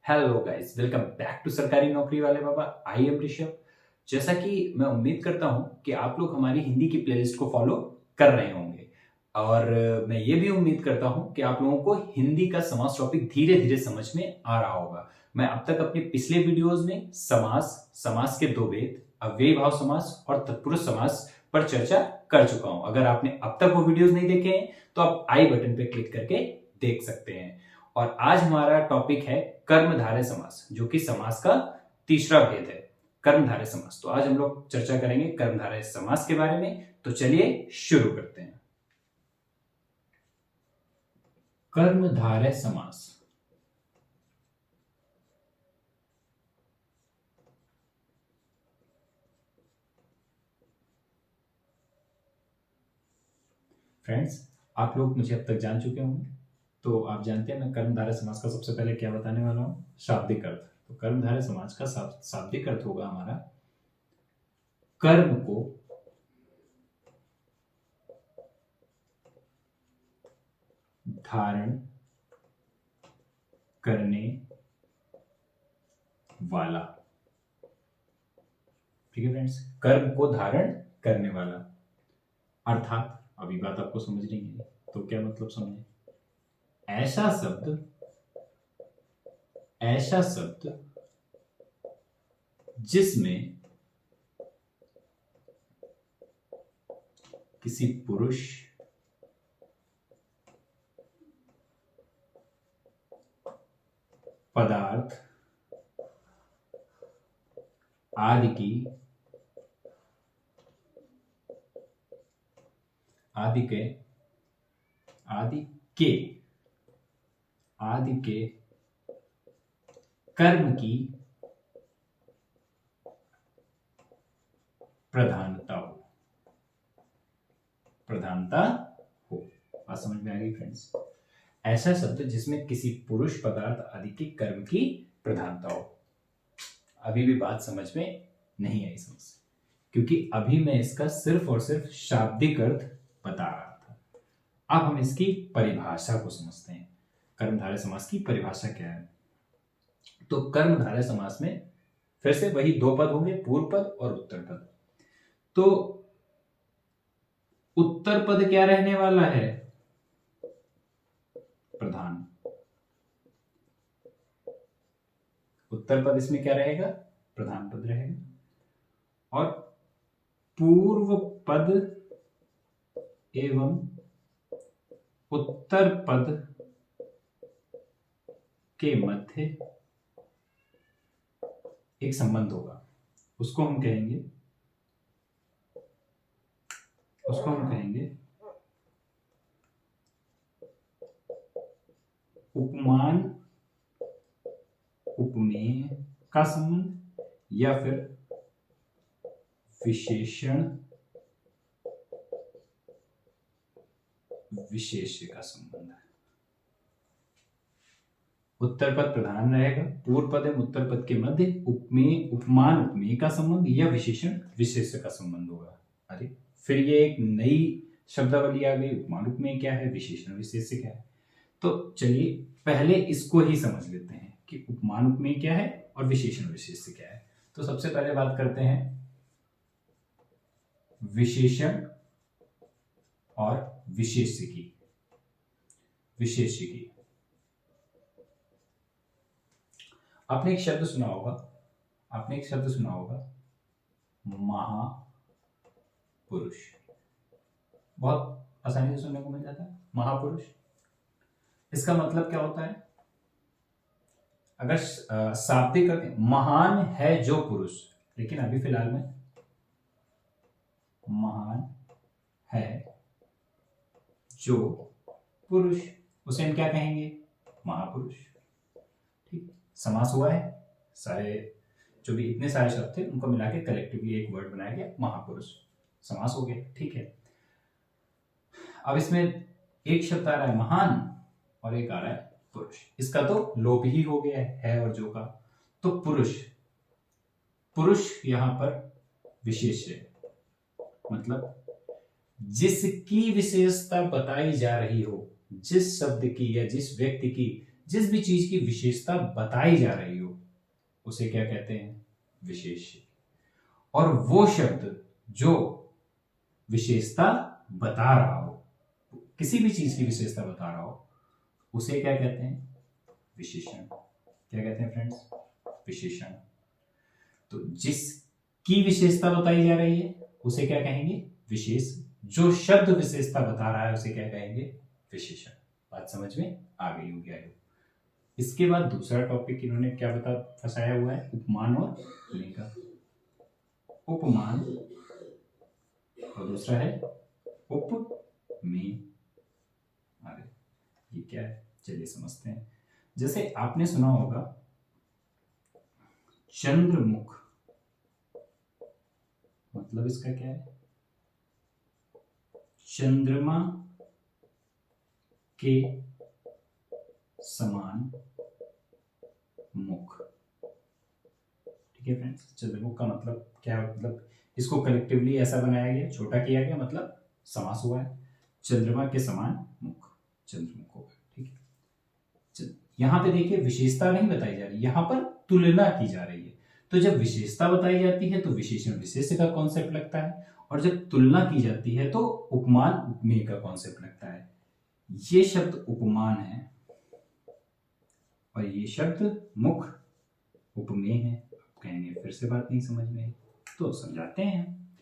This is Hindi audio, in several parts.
Hello guys, welcome back to सरकारी नौकरी वाले बाबा। I am Rishabh. जैसा कि मैं उम्मीद करता हूं कि आप लोग हमारी हिंदी की प्लेलिस्ट को फॉलो कर रहे होंगे और मैं ये भी उम्मीद करता हूं कि आप लोगों को हिंदी का समास टॉपिक धीरे धीरे समझ में आ रहा होगा। मैं अब तक अपने पिछले वीडियोस में समास, समास के दो भेद, अव्ययी भाव समास और तत्पुरुष समास पर चर्चा कर चुका हूं। अगर आपने अब तक वो वीडियोस नहीं देखे हैं तो आप आई बटन पे क्लिक करके देख सकते हैं। और आज हमारा टॉपिक है कर्मधारय समास, जो कि समास का तीसरा भेद है, कर्मधारय समास। तो आज हम लोग चर्चा करेंगे कर्मधारय समास के बारे में। तो चलिए शुरू करते हैं। कर्मधारय समास। फ्रेंड्स, आप लोग मुझे अब तक जान चुके होंगे, तो आप जानते हैं मैं कर्मधारय समास का सबसे पहले क्या बताने वाला हूं, शाब्दिक अर्थ। तो कर्मधारय समास का शाब्दिक अर्थ होगा हमारा कर्म को धारण करने वाला। ठीक है फ्रेंड्स, कर्म को धारण करने वाला। अर्थात अभी बात आपको समझ रही है तो क्या मतलब समझे। ऐसा शब्द जिसमें किसी पुरुष, पदार्थ आदि के कर्म की प्रधानता हो। बात समझ में आ गई फ्रेंड्स। ऐसा शब्द जिसमें किसी पुरुष, पदार्थ आदि के कर्म की प्रधानता हो। अभी भी बात समझ में नहीं आई समझ, क्योंकि अभी मैं इसका सिर्फ और सिर्फ शाब्दिक अर्थ बता रहा था। अब हम इसकी परिभाषा को समझते हैं। कर्मधारय समास की परिभाषा क्या है। तो कर्मधारय समास में फिर से वही दो पद होंगे, पूर्व पद और उत्तर पद। तो उत्तर पद क्या रहने वाला है, प्रधान। उत्तर पद इसमें क्या रहेगा, प्रधान पद रहेगा। और पूर्व पद एवं उत्तर पद के मध्य एक संबंध होगा, उसको हम कहेंगे उपमान उपमेय का संबंध, या फिर विशेषण विशेष्य का संबंध। उत्तर पद प्रधान रहेगा, पूर्व पद एवं उत्तर पद के मध्य उपमेय, उपमान उपमेय का संबंध या विशेषण विशेष्य का संबंध होगा। अरे फिर ये एक नई शब्दावली आ गई, उपमान उपमेय क्या है, विशेषण विशेष्य क्या है। तो चलिए पहले इसको ही समझ लेते हैं कि उपमान उपमेय क्या है और विशेषण विशेष्य क्या है। तो सबसे पहले बात करते हैं विशेषण और विशेष्य की। आपने एक शब्द सुना होगा, महापुरुष। बहुत आसानी से सुनने को मिल जाता है, महापुरुष। इसका मतलब क्या होता है, अगर शाब्दिक करते, महान है जो पुरुष, लेकिन अभी फिलहाल में महान है जो पुरुष, उसे हम क्या कहेंगे, महापुरुष। ठीक, समास हुआ है, सारे जो भी इतने सारे शब्द थे उनको मिला के कलेक्टिवली एक वर्ड बनाया गया, महापुरुष। समास हो गया, ठीक है। अब इसमें एक शब्द आ रहा है महान और एक आ रहा है पुरुष। इसका तो लोप ही हो गया है और जो का। तो पुरुष यहां पर विशेष है, मतलब जिसकी विशेषता बताई जा रही हो, जिस शब्द की या जिस व्यक्ति की जिस भी चीज की विशेषता बताई जा रही हो उसे क्या कहते हैं? विशेष्य। और वो शब्द जो विशेषता बता रहा हो, किसी भी चीज की विशेषता बता रहा हो, उसे क्या कहते हैं? विशेषण। क्या कहते हैं फ्रेंड्स? विशेषण। तो जिसकी विशेषता बताई जा रही है उसे क्या कहेंगे? विशेष। जो शब्द विशेषता बता रहा है उसे क्या कहेंगे? विशेषण। बात समझ में आ गई होगी आई होप। इसके बाद दूसरा टॉपिक इन्होंने क्या बता फंसाया हुआ है? उपमान और उपमेय का। उपमान और दूसरा है उपमेय। अरे ये क्या है, चलिए समझते हैं। जैसे आपने सुना होगा चंद्रमुख, मतलब इसका क्या है? चंद्रमा के समान मुख। ठीक है फ्रेंड्स, चंद्रमुख का मतलब क्या है? मतलब इसको कलेक्टिवली ऐसा बनाया गया, छोटा किया गया, मतलब समास हुआ है। चंद्रमा के समान मुख, चंद्रमुख होगा। ठीक है, यहां पे देखिए विशेषता नहीं बताई जा रही, यहां पर तुलना की जा रही है। तो जब विशेषता बताई जाती है तो विशेषण विशेष्य का कॉन्सेप्ट लगता है, और जब तुलना की जाती है तो उपमान उपमेय का कॉन्सेप्ट लगता है। ये शब्द उपमान है और ये शब्द मुख उपमेय है। आप कहेंगे फिर से बात नहीं समझ में आई, तो समझाते हैं।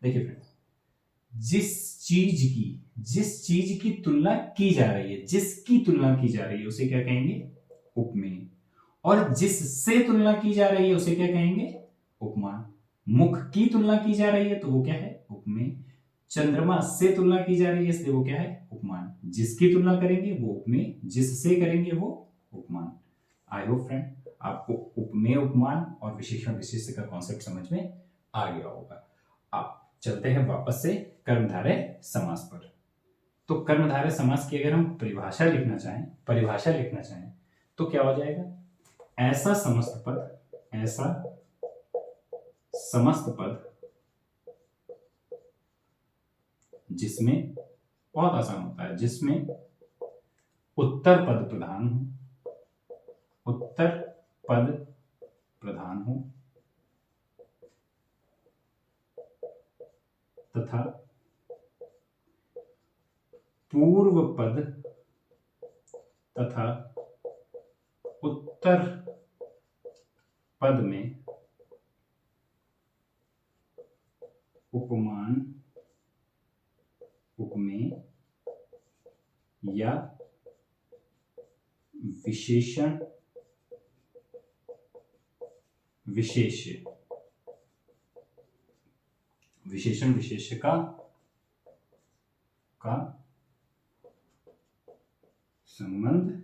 देखिए फ्रेंड्स, जिस चीज की तुलना की जा रही है, जिसकी तुलना की जा रही है उसे क्या कहेंगे? उपमेय। और जिससे तुलना की जा रही है उसे क्या कहेंगे? उपमान। मुख की तुलना की जा रही है तो वो क्या है? उपमेय। चंद्रमा से तुलना की जा रही है इसलिए वो क्या है? उपमान। जिसकी तुलना करेंगे वो उपमेय, जिससे करेंगे वो उपमान। आई होप फ्रेंड आपको उपमेय, उपमान और विशेषण विशेष्य का कॉन्सेप्ट समझ में आ गया होगा। अब चलते हैं वापस से कर्मधारय समास पर। तो कर्मधारय समास की अगर हम परिभाषा लिखना चाहें तो क्या हो जाएगा? ऐसा समस्त पद जिसमें, बहुत आसान होता है, जिसमें उत्तर पद प्रधान हो तथा पूर्व पद तथा उत्तर पद में उपमान उपमेय या विशेषण विशेष्य का संबंध।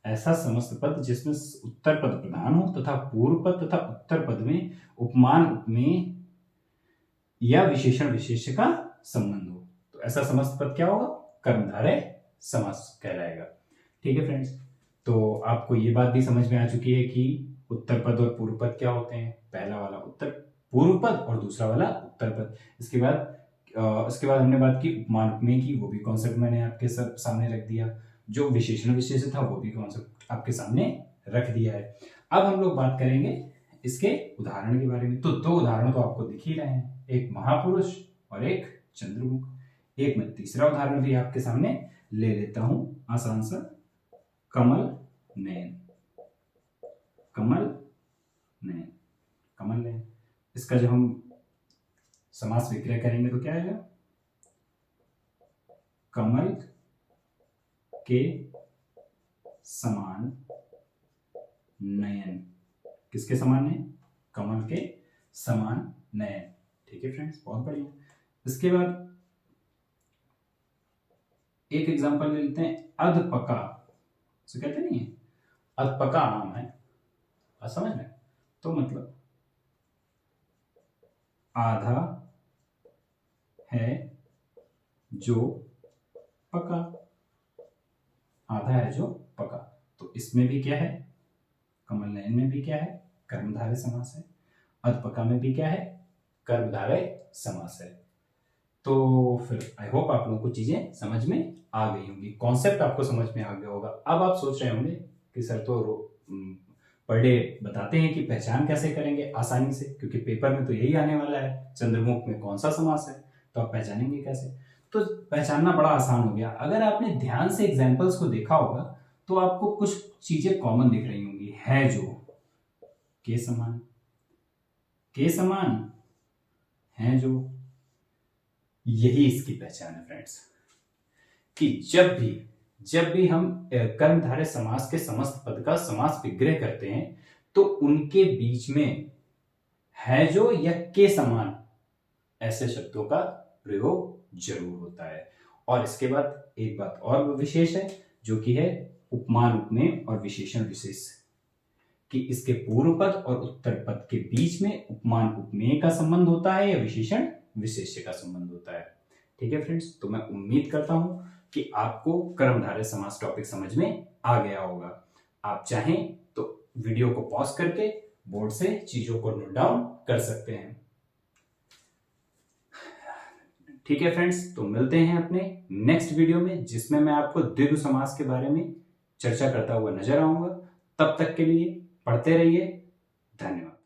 ऐसा समस्त पद जिसमें उत्तर पद प्रधान हो तथा पूर्व पद तथा उत्तर पद में उपमान उपमेय या विशेषण विशेष्य का संबंध हो, तो ऐसा समस्त पद क्या होगा? कर्मधारय समास कहलाएगा। ठीक है फ्रेंड्स, तो आपको ये बात भी समझ में आ चुकी है कि उत्तर पद और पूर्व पद क्या होते हैं। पहला वाला उत्तर पूर्व पद और दूसरा वाला उत्तर पद। इसके बाद हमने बात की उपमान उपमेय की, वो भी कॉन्सेप्ट मैंने आपके सामने रख दिया। जो विशेषण विशेष्य था वो भी कॉन्सेप्ट आपके सामने रख दिया है। अब हम लोग बात करेंगे इसके उदाहरण के बारे में। तो दो उदाहरण तो आपको दिख ही रहे हैं, एक महापुरुष और एक चंद्रमुख। एक मैं तीसरा उदाहरण भी आपके सामने ले लेता हूं, आसान सा। कमल नयन, इसका जब हम समास विक्रय करेंगे तो क्या आएगा? कमल के समान नयन। किसके समान है? कमल के समान नयन। ठीक है फ्रेंड्स, बहुत बढ़िया। इसके बाद एक एग्जांपल ले लेते हैं, अधपका। तो कहते नहीं है अधपका आम है, समझ में? तो मतलब आधा है जो पका, आधा है जो पका। तो इसमें भी क्या है? कमल नयन में भी क्या है? कर्मधारय समास है। अधपका में भी क्या है? कर्मधारय समास है। तो फिर आई होप आप लोगों को चीजें समझ में आ गई होंगी, कॉन्सेप्ट आपको समझ में आ गया होगा। अब आप सोच रहे होंगे कि सर तो पर डे बताते हैं कि पहचान कैसे करेंगे आसानी से, क्योंकि पेपर में तो यही आने वाला है, चंद्रमुख में कौन सा समास है, तो आप पहचानेंगे कैसे। तो पहचानना बड़ा आसान हो गया। अगर आपने ध्यान से एग्जाम्पल्स को देखा होगा तो आपको कुछ चीजें कॉमन दिख रही होंगी। है जो, के समान, के समान, है जो, यही इसकी पहचान है फ्रेंड्स, कि जब भी हम कर्मधारय समास के समस्त पद का समास विग्रह करते हैं तो उनके बीच में है जो या के समान ऐसे शब्दों का प्रयोग जरूर होता है। और इसके बाद एक बात और विशेष है, जो कि है उपमान उपमेय और विशेषण विशेष, कि इसके पूर्व पद और उत्तर पद के बीच में उपमान उपमेय का संबंध होता है या विशेषण विशेष्य का संबंध होता है। ठीक है फ्रेंड्स, तो मैं उम्मीद करता हूं कि आपको कर्मधारय समास टॉपिक समझ में आ गया होगा। आप चाहें तो वीडियो को पॉज करके बोर्ड से चीजों को नोट डाउन कर सकते हैं। ठीक है फ्रेंड्स, तो मिलते हैं अपने नेक्स्ट वीडियो में, जिसमें मैं आपको द्विगु समास के बारे में चर्चा करता हुआ नजर आऊंगा। तब तक के लिए पढ़ते रहिए। धन्यवाद।